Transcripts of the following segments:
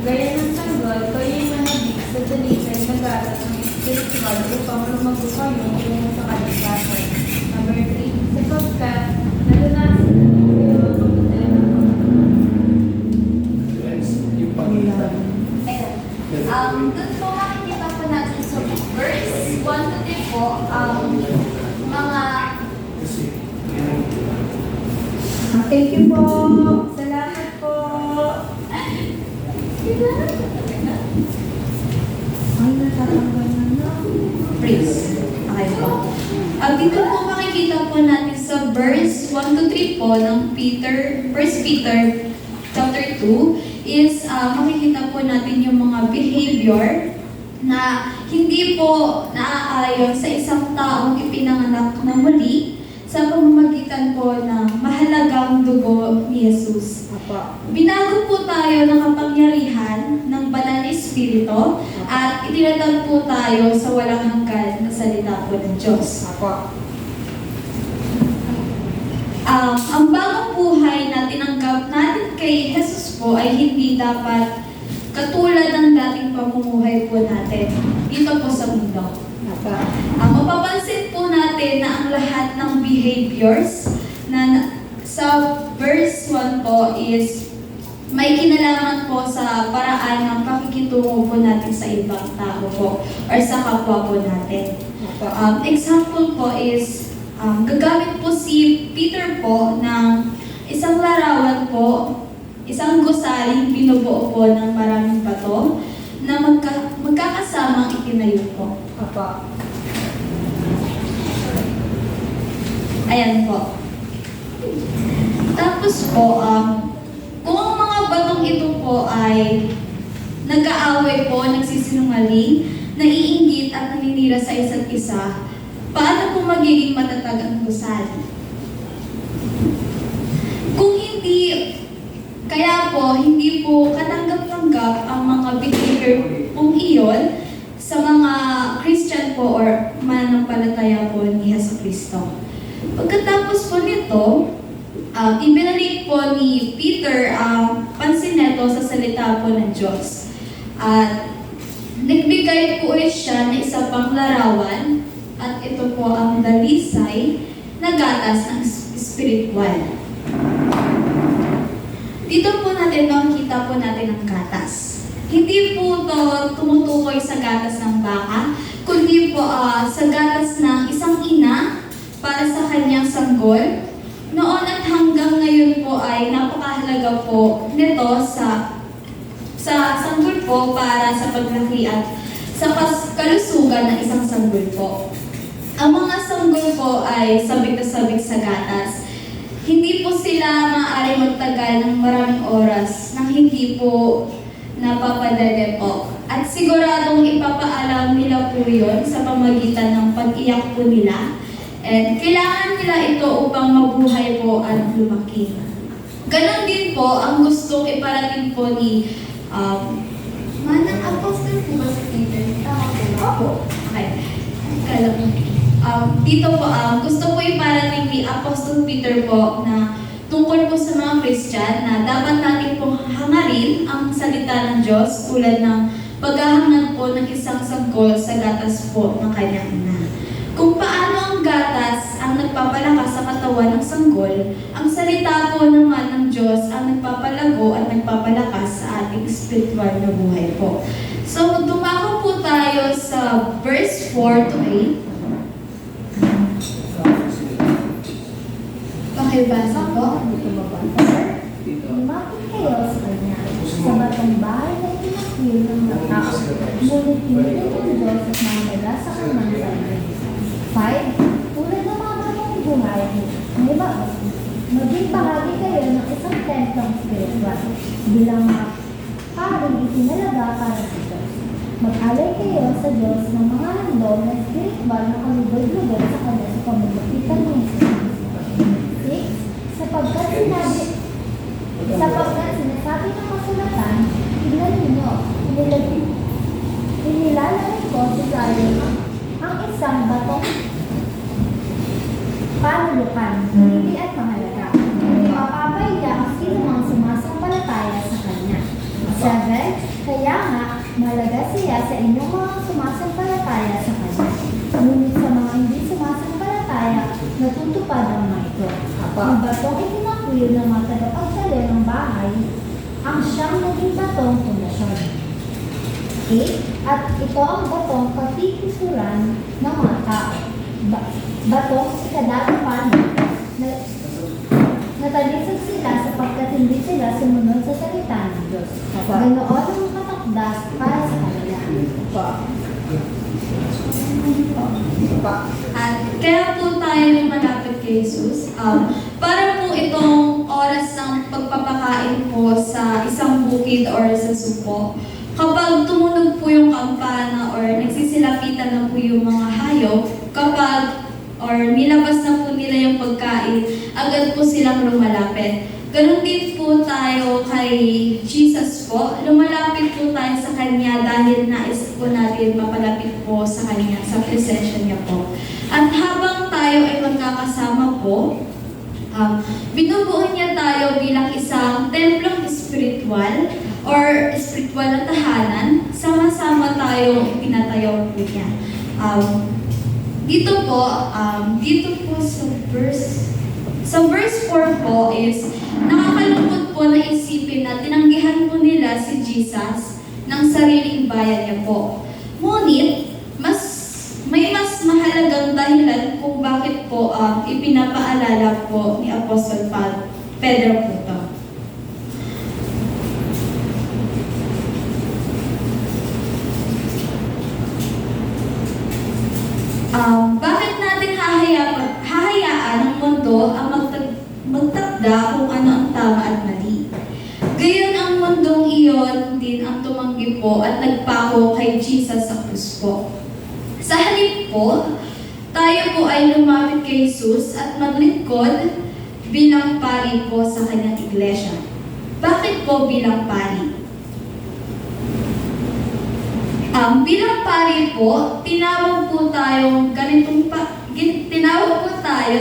Gaya ng sanggol, kayo'y manabik sa dalisay na gatas ng espiritual upang lumago kayo tungo sa kaligtasan. Number 3, sapagkat naranasan ninyo kayo ang pagdadala ng Yung pangilan. Ayun. Doon po makikita po natin sa verse 1 to 3 po, mga Thank you po. Salamat po. Ay, natatanggal na. praise. Okay po. Dito po makikita po natin sa verse 1 to 3 po ng First Peter chapter 2 is makikita po natin yung mga behavior na hindi po naaayon sa isang taong ipinanganak na muli sa pamamagitan po ng mahalagang dugo ni Jesus. Apa. Binago po tayo ng kapangyarihan ng Banal na Espiritu at itinatag po tayo sa walang hanggan na salita po ng Diyos. Apa. Ang bagong buhay na tinanggap natin kay Jesus po ay hindi dapat katulad ng dating pamumuhay po natin dito po sa mundo. Mapapansin po natin na ang lahat ng behaviors na sa verse 1 po is may kinalaman po sa paraan ng pakikitungo po natin sa ibang tao po or sa kapwa po natin. Example po is gagamit po si Peter po ng isang larawan po, isang gusaling binubuo po ng maraming bato na magkakasamang itinayo po. Apa. Ayan po. Tapos po, kung ang mga batong ito po ay nag-aaway po, nagsisinungaling, naiinggit at naninira sa isa't isa, paano po magiging matatag ang gusali? Kung hindi, kaya po, hindi po katanggap-tanggap ang mga behavior pong iyon sa mga Christian po or mananampalataya po ni Jesucristo. Pagkatapos po nito, ibinalik po ni Peter ang pansin nito sa salita po ng Diyos. At nagbigay po ulit siya ng isa pang larawan at ito po ang dalisay na gatas ng spiritual. Dito po natin makikita po natin ang gatas. Hindi po ito tumutukoy sa gatas ng baka, kundi po sa gatas ng isang ina para sa kanyang sanggol. Noon at hanggang ngayon po ay napakahalaga po nito sa sanggol po para sa paglaki at sa kalusugan ng isang sanggol po. Ang mga sanggol po ay sabik na sabik sa gatas. Hindi po sila maaari magtagal ng maraming oras nang hindi po napapadali po. At siguradong ipapaalam nila po yun sa pamagitan ng pag-iyak po nila. And kailangan nila ito upang mabuhay po at lumaki. Ganon din po ang gustong iparating po ni Manang Apostle po ba si Peter? Tama po ba? Opo. Okay. Kala mo. Dito po, gusto po iparating ni Apostle Peter po na tungkol po sa mga Christian na dapat natin pong hangarin ang salita ng Diyos tulad ng paghahangad po ng isang sanggol sa gatas po ng kanyang ina. Kung paano ang gatas ang nagpapalakas sa katawan ng sanggol, ang salita po naman ng Diyos ang nagpapalago at nagpapalakas sa ating spiritual na buhay po. So, dumako po tayo sa verse 4 to 8. Pakibasa po. Lumapit kayo sa kanya, sa batang bahay na itinakil ng mga tao, ngunit pinili ng Diyos at mga nagasa ka ng sarili. 5. Tulad ng mga batang buhay, may bago. Maging bahagi kayo ng isang templong spiritual, bilang mga paring itinalaga para sa Diyos. Mag-alay kayo sa Diyos ng mga handog na spiritual na kalugod-lugod sa kanya sa pamamagitan ng Espiritu. 6. Sapagkat sinasabi ng kasulatan, tignan ninyo, inilalagay ko sa Zion ang isang batong panulukan, hindi at mahalaga. Hindi mapapahiya ang sinumang sumasampalataya sa kanya. 7. Kaya nga, malaga siya sa inyong mga sumasampalataya sa Kanya. Ngunit sa mga hindi sumasampalataya, natutupad ang mga ito. Ang batong itinakwil ng mga tagapagtalo ng bahay, ang siyang naging batong pundasyon. 8. At ito ang batong katitisuran ng mga tao. Batong si kadalapan natalisod sila sapagkat hindi sila sumunod sa salita ng Diyos. Ganoon ang katakdas para sa kanila. At kaya po tayo lumalapit kay Jesus para po itong oras ng pagpapakain po sa isang bukid or sa supo. Kapag tumunog po yung kampana or nagsisilapitan na po yung mga hayop, or nilabas na po nila yung pagkain, agad po silang lumalapit. Ganun din po tayo kay Jesus po. Lumalapit po tayo sa Kanya dahil nais po natin mapalapit po sa Kanya, sa presensya niya po. At habang tayo ay magkakasama po, binubuo niya tayo bilang isang templong spiritual or spiritual na tahanan. Sama-sama tayo pinatayo po niya. Dito po sa verse 4 po is nakakalungkot po na isipin na tinanggihan po nila si Jesus ng sariling bayan niya po. Ngunit, may mas mahalagang dahilan kung bakit po ipinapaalala po ni Apostol Pedro po ito. Bakit natin hahayaan ng mundo ang magtakda kung ano ang tama at mali? Gayon ang mundong iyon din ang tumanggi po at nagpako kay Jesus sa krus po. Sa halip po, tayo po ay lumapit kay Jesus at maglingkod bilang pari po sa kanyang iglesia. Bakit po bilang pari? Bilang pari po, tinawag po tayo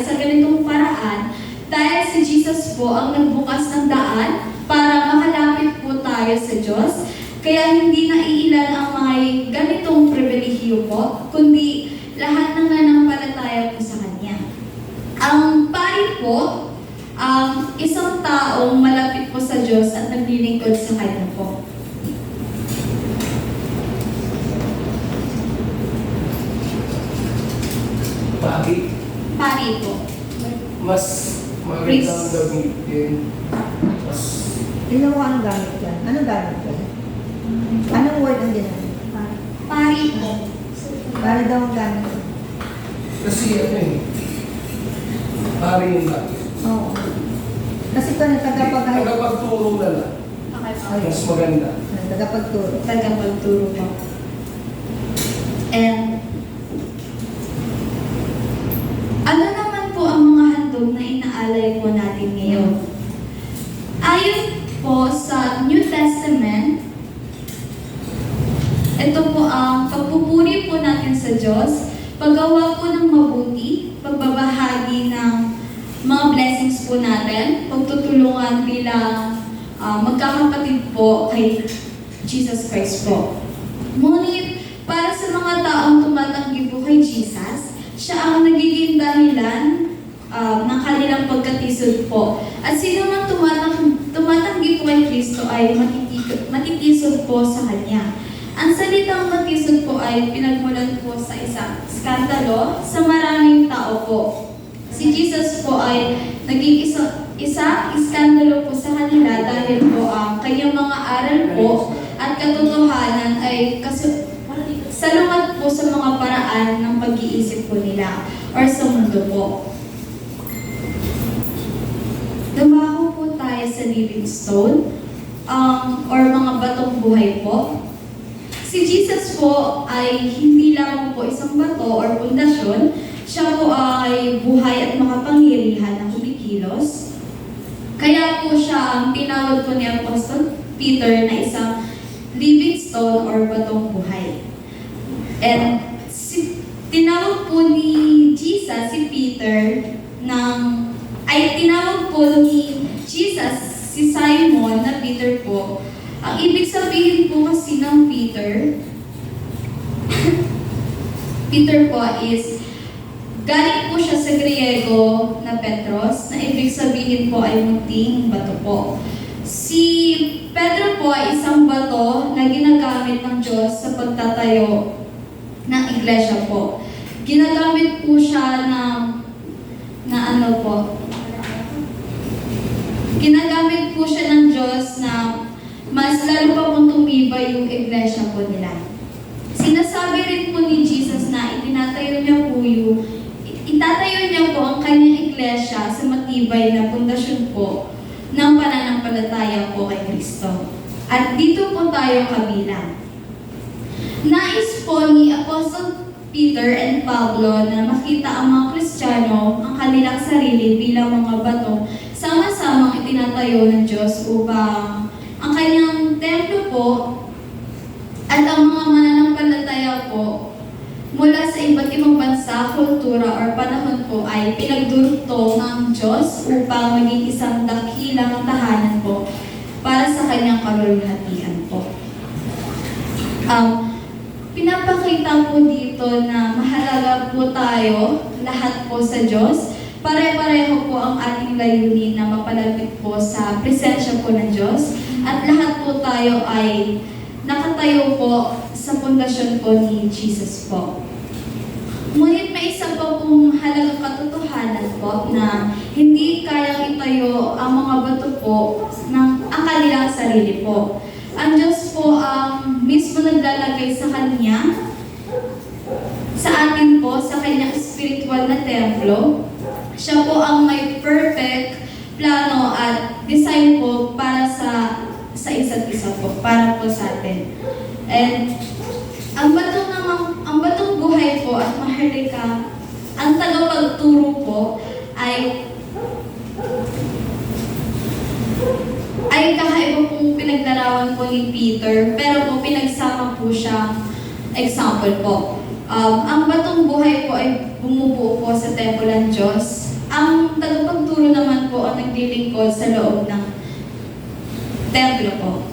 sa ganitong paraan dahil si Jesus po ang nagbukas ng daan para makalapit po tayo sa Diyos. Kaya hindi na iilan ang may ganitong pribilehiyo po, kundi lahat ng nanampalataya po sa Kanya. Ang pari po, isang taong malapit po sa Diyos at naglilingkod sa Kanya po. Pari po. Mas magandang gamitin. Tingnan mo anong gamit yan. Anong gamit yan? Anong word ang ginamit? Pari po. Para daw ang gamit. Kasi pari yung gamit. Oo. Kasi ito na tagapagturo. Tagapagturo na lang. Okay po. Mas maganda. Tagapagturo. Tagapagturo po. And ano naman po ang mga handog na inaalay po natin ngayon? Ayon po sa New Testament, ito po ang pagpupuri po natin sa Diyos, paggawa po ng mabuti, pagbabahagi ng mga blessings po natin, pagtutulungan bilang magkakapatid po kay Jesus Christ po. Ngunit, para sa mga taong tumatanggi po kay Jesus, siya ang nagiging dahilan ng kanilang pagkatisod po. At sino man tumatanggi po kay Kristo ay matitisod po sa Kanya. Ang salitang matisod po ay pinagmulan po sa isang skandalo sa maraming tao po. Si Jesus po ay naging isang iskandalo po sa kanila dahil po ang kanyang mga aral po at katotohanan ay salungat po sa mga paraan ng pag-iisip po nila or sa mundo po. Dumako po tayo sa living stone or mga batong buhay po. Si Jesus po ay hindi lamang po isang bato or pundasyon, siya po ay buhay at makapangyarihan na kumikilos. Kaya po siya ang tinawag po ni Apostol Peter na isang living stone or batong buhay. And tinawag po ni Jesus si Peter tinawag po ni Jesus si Simon na Peter po Ang ibig sabihin po kasi ng Peter, Peter po is, galing po siya sa Griego na Petros, na ibig sabihin po ay munting bato po. Si Pedro po ay isang bato na ginagamit ng Diyos sa pagtatayo ng iglesia po. Ginagamit po siya ginagamit po siya ng Diyos na mas lalo pa pong tumibay yung iglesia po nila. Sinasabi rin po ni Jesus na itatayo niya po ang kanyang iglesia sa matibay na pundasyon po ng pananampalataya po kay Kristo. At dito po tayo kabilang. Nais po ni Apostle Peter and Pablo na makita ang mga Kristiyano ang kanilang sarili bilang mga bato sama-samang itinatayo ng Diyos upang ang kanyang templo po at ang mga mananampalataya po mula sa iba't ibang bansa, kultura, or panahon po ay pinagdurugtong ng Diyos upang maging isang dakilang tahanan po para sa kanyang kalulhatian po. Pinapakita po dito na mahalaga po tayo lahat po sa Diyos. Pare-pareho po ang ating layunin na mapalapit po sa presensya po ng Diyos at lahat po tayo ay nakatayo po sa pundasyon po ni Jesus po. Ngunit may isa po pong halagang katotohanan po na hindi kayang itayo ang mga bato po ng ang kanilang sarili po. Ang Diyos po ang mismo naglalagay sa Kanya, sa atin po, sa Kanyang spiritual na templo. Siya po ang may perfect plano at design po para sa isa't isa po, para po sa atin. And ang batong buhay po at maharlika, ang tagapagturo po ay kakaiba pong pinaglarawan po ni Peter, pero po pinagsama po siyang example po. Ang batong buhay po ay bumubuo po sa templo ng Diyos. Ang tagapagturo naman po ang naglilingkod sa loob ng templo po.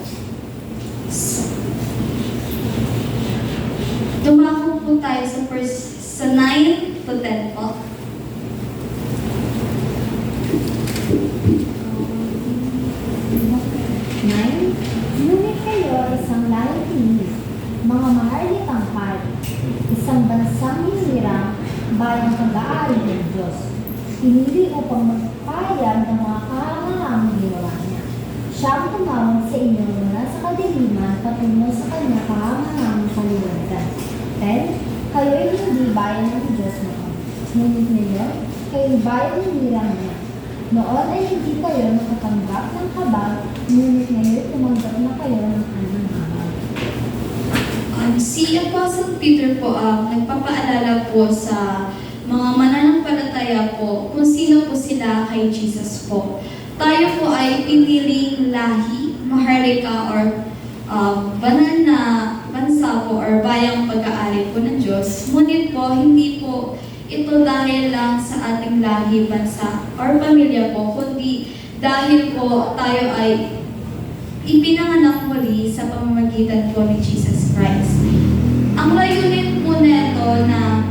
Dumako po tayo sa 9 to 10 po. Ngunit kayo isang layong tinig, mga maharlikang hari, isang bansang hinirang, bayang pag-aari ng Diyos. Pinili upang magpahayag ng mga kahangahamang ginawa niya. Siya ang tumawag sa inyo mula sa kadiliman patungo sa kanya kahangahamang kaliwanagan. 10. Kayo ay hindi bayan ng Diyos noon. Ngunit ngayon, kayo bayan ng hirang niya. Noon ay hindi kayo nakatanggap ng habag, ngunit ngayon tumanggap na kayo ng kanyang habag. Si Apostle Peter po nagpapaalala po sa mga mananampalataya po kung sino po sila kay Jesus po. Tayo po ay piniling lahi, maharlika, or banal na bansa po or bayang pag-aari po ng Diyos. Ngunit po, hindi po ito dahil lang sa ating lahi, bansa, or pamilya po, kundi dahil po tayo ay ipinanganak muli sa pamamagitan po ni Jesus Christ. Ang layunin po nito na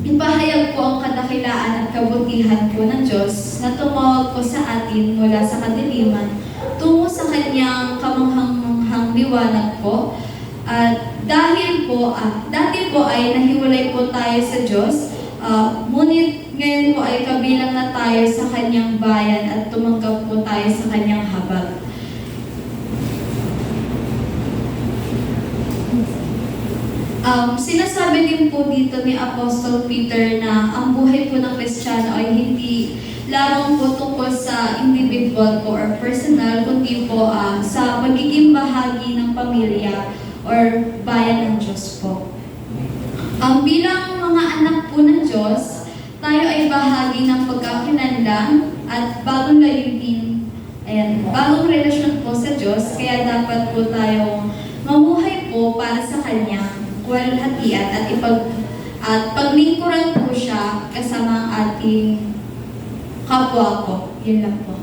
ipahayag po ang kadakilaan at kabutihan po ng Diyos na tumawag po sa atin mula sa kadiliman tungo sa kanyang kamanghang-manghang liwanag po. At dahil po, dati po ay nahiwalay po tayo sa Diyos, ngunit ngayon po ay kabilang na tayo sa kanyang bayan at tumanggap po tayo sa kanyang habag. Sinasabi din po dito ni Apostle Peter na ang buhay po ng Kristiyano ay hindi lamang po tungkol sa individual po or personal, kundi po sa magiging bahagi ng pamilya or bayan ng Diyos po. Bilang mga anak po ng Diyos, tayo ay bahagi ng pagkakinanlang at bagong layunin, bagong relasyon po sa Diyos, kaya dapat po tayong mamuhay po para sa Kanya, walhatian at paglingkuran po siya kasama ang ating kapwa po. Yun lang po.